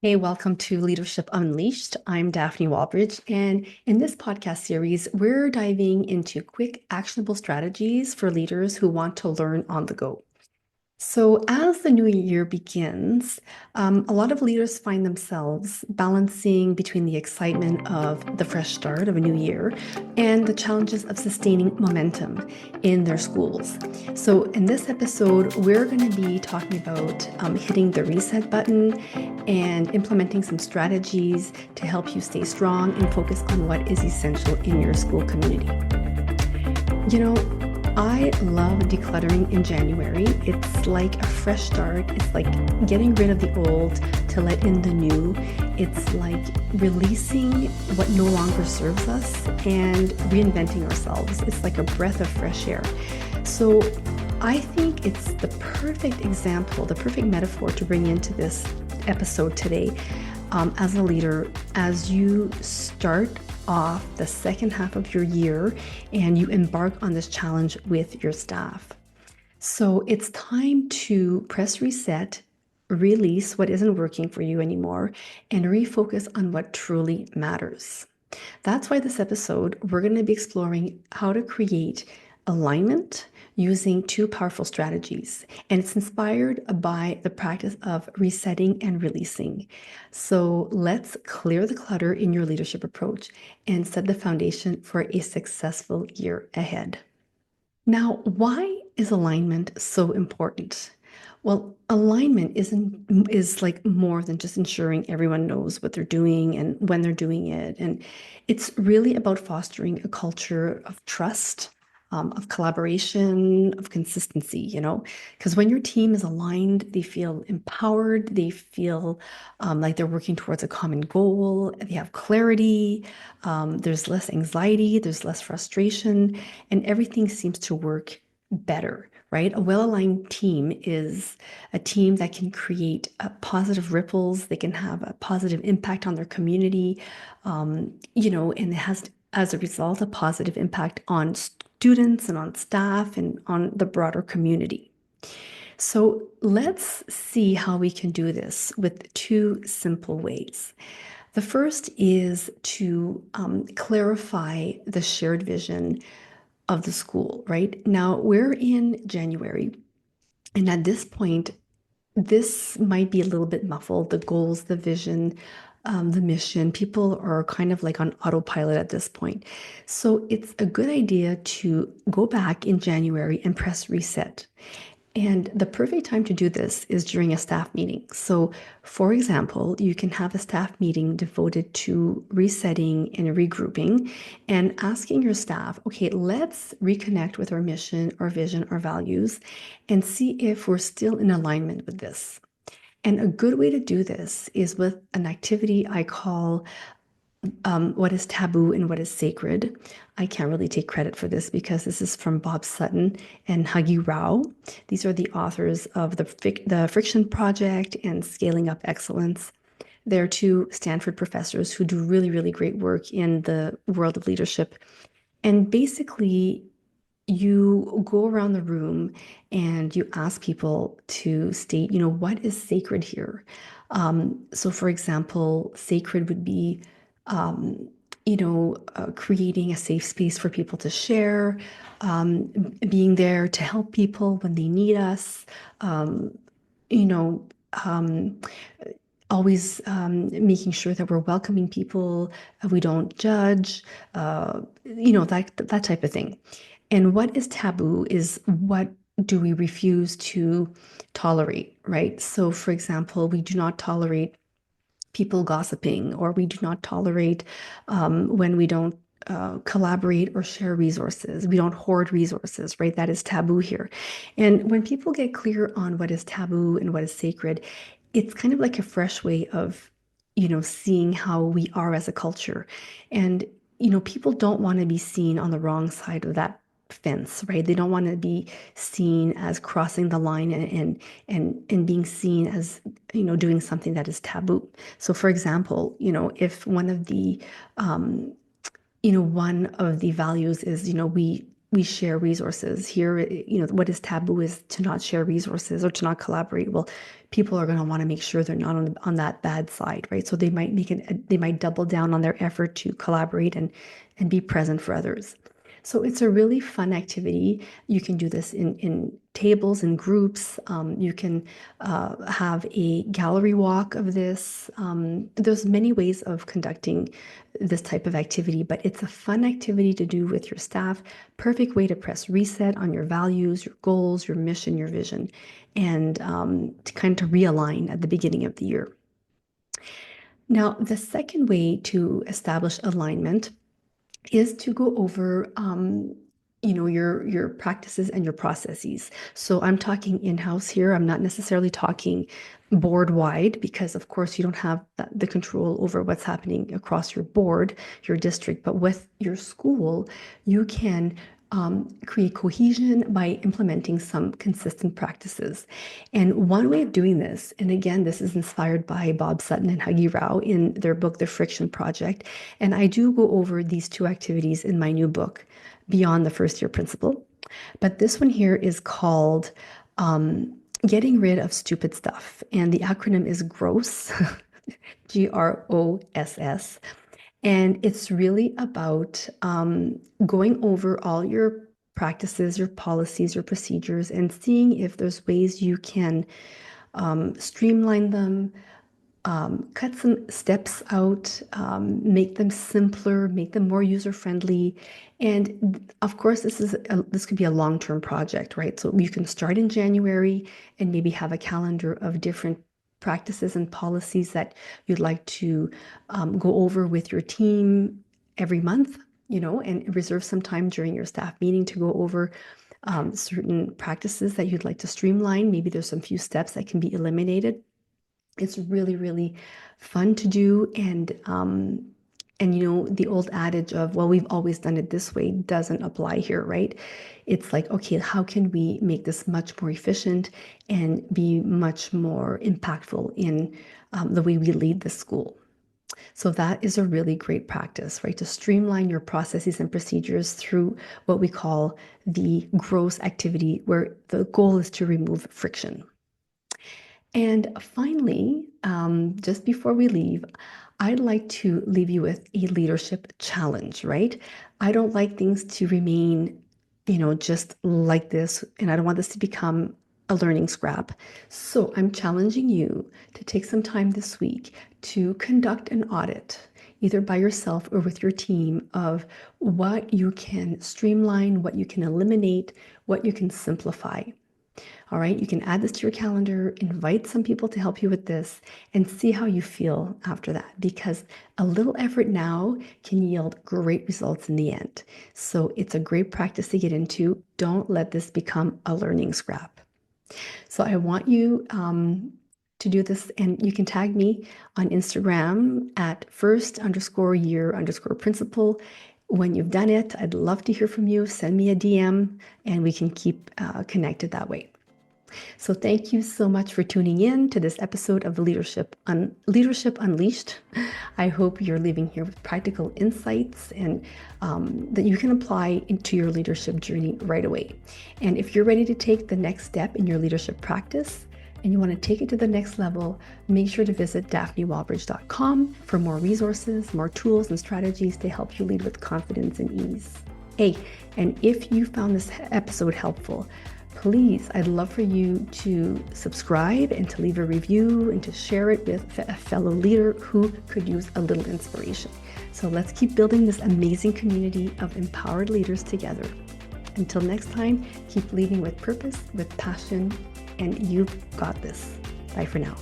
Hey, welcome to Leadership Unleashed. I'm Daphne Walbridge, and in this podcast series, we're diving into quick, actionable strategies for leaders who want to learn on the go. So, as the new year begins, a lot of leaders find themselves balancing between the excitement of the fresh start of a new year and the challenges of sustaining momentum in their schools. So, in this episode, we're going to be talking about hitting the reset button and implementing some strategies to help you stay strong and focus on what is essential in your school community. You know, I love decluttering in January. It's like a fresh start. It's like getting rid of the old to let in the new. It's like releasing what no longer serves us and reinventing ourselves. It's like a breath of fresh air. So I think it's the perfect example, the perfect metaphor to bring into this episode today as a leader, as you start off the second half of your year and you embark on this challenge with your staff. So it's time to press reset, release what isn't working for you anymore, and refocus on what truly matters. That's why this episode, we're going to be exploring how to create alignment using two powerful strategies. And it's inspired by the practice of resetting and releasing. So let's clear the clutter in your leadership approach and set the foundation for a successful year ahead. Now, why is alignment so important? Well, alignment is like more than just ensuring everyone knows what they're doing and when they're doing it. And it's really about fostering a culture of trust, of collaboration, of consistency, because when your team is aligned, they feel empowered, they feel like they're working towards a common goal, they have clarity, there's less anxiety, there's less frustration, and everything seems to work better, right? A well-aligned team is a team that can create positive ripples. They can have a positive impact on their community, and it has, as a result, a positive impact on students and on staff and on the broader community. So let's see how we can do this with two simple ways. The first is to clarify the shared vision of the school, right? Now we're in January, and at this point, this might be a little bit muffled. The goals, the vision, the mission, people are kind of like on autopilot at this point. So it's a good idea to go back in January and press reset. And the perfect time to do this is during a staff meeting. So, for example, you can have a staff meeting devoted to resetting and regrouping and asking your staff, okay, let's reconnect with our mission, our vision, our values, and see if we're still in alignment with this. And a good way to do this is with an activity I call what is taboo and what is sacred. I can't really take credit for this because this is from Bob Sutton and Huggy Rao. These are the authors of the Friction Project and Scaling Up Excellence. They're two Stanford professors who do really, really great work in the world of leadership. And basically, you go around the room and you ask people to state, what is sacred here? So, for example, sacred would be um, creating a safe space for people to share, being there to help people when they need us, um, you know, um, always making sure that we're welcoming people, we don't judge, that type of thing. And what is taboo is what do we refuse to tolerate, right? So, for example, we do not tolerate people gossiping, or we do not tolerate when we don't collaborate or share resources. We don't hoard resources, right? That is taboo here. And when people get clear on what is taboo and what is sacred, it's kind of like a fresh way of, seeing how we are as a culture. And, people don't want to be seen on the wrong side of that fence, right? They don't want to be seen as crossing the line and being seen as, doing something that is taboo. So for example, if one of the values is, we we share resources. Here, what is taboo is to not share resources or to not collaborate. Well, people are going to want to make sure they're not on that bad side, right? So they might double down on their effort to collaborate and be present for others. So it's a really fun activity. You can do this in tables and groups. You can have a gallery walk of this. There's many ways of conducting this type of activity, but it's a fun activity to do with your staff. Perfect way to press reset on your values, your goals, your mission, your vision, and to kind of realign at the beginning of the year. Now, the second way to establish alignment is to go over your practices and your processes. So I'm talking in-house here. I'm not necessarily talking board wide, because of course you don't have the control over what's happening across your board, your district. But with your school, you can create cohesion by implementing some consistent practices. And one way of doing this, and again, this is inspired by Bob Sutton and Huggy Rao in their book, The Friction Project. And I do go over these two activities in my new book, Beyond the First Year Principle. But this one here is called Getting Rid of Stupid Stuff. And the acronym is GROSS, GROSS. And it's really about going over all your practices, your policies, your procedures, and seeing if there's ways you can streamline them, cut some steps out, make them simpler, make them more user-friendly. And of course, this could be a long-term project, right? So you can start in January and maybe have a calendar of different practices and policies that you'd like to go over with your team every month, and reserve some time during your staff meeting to go over certain practices that you'd like to streamline. Maybe there's some few steps that can be eliminated. It's really, really fun to do. And the old adage of, well, we've always done it this way doesn't apply here, right? It's like, okay, how can we make this much more efficient and be much more impactful in the way we lead the school? So that is a really great practice, right? To streamline your processes and procedures through what we call the gross activity, where the goal is to remove friction. And finally, just before we leave, I'd like to leave you with a leadership challenge, right? I don't like things to remain, just like this, and I don't want this to become a learning scrap. So I'm challenging you to take some time this week to conduct an audit, either by yourself or with your team, of what you can streamline, what you can eliminate, what you can simplify. All right, you can add this to your calendar, invite some people to help you with this, and see how you feel after that, because a little effort now can yield great results in the end. So it's a great practice to get into. Don't let this become a learning scrap. So I want you to do this, and you can tag me on Instagram at first_year_principal. When you've done it, I'd love to hear from you. Send me a DM and we can keep connected that way. So thank you so much for tuning in to this episode of Leadership Unleashed. I hope you're leaving here with practical insights and that you can apply into your leadership journey right away. And if you're ready to take the next step in your leadership practice and you want to take it to the next level, make sure to visit daphnewalbridge.com for more resources, more tools and strategies to help you lead with confidence and ease. Hey, and if you found this episode helpful, please, I'd love for you to subscribe and to leave a review and to share it with a fellow leader who could use a little inspiration. So let's keep building this amazing community of empowered leaders together. Until next time, keep leading with purpose, with passion, and you've got this. Bye for now.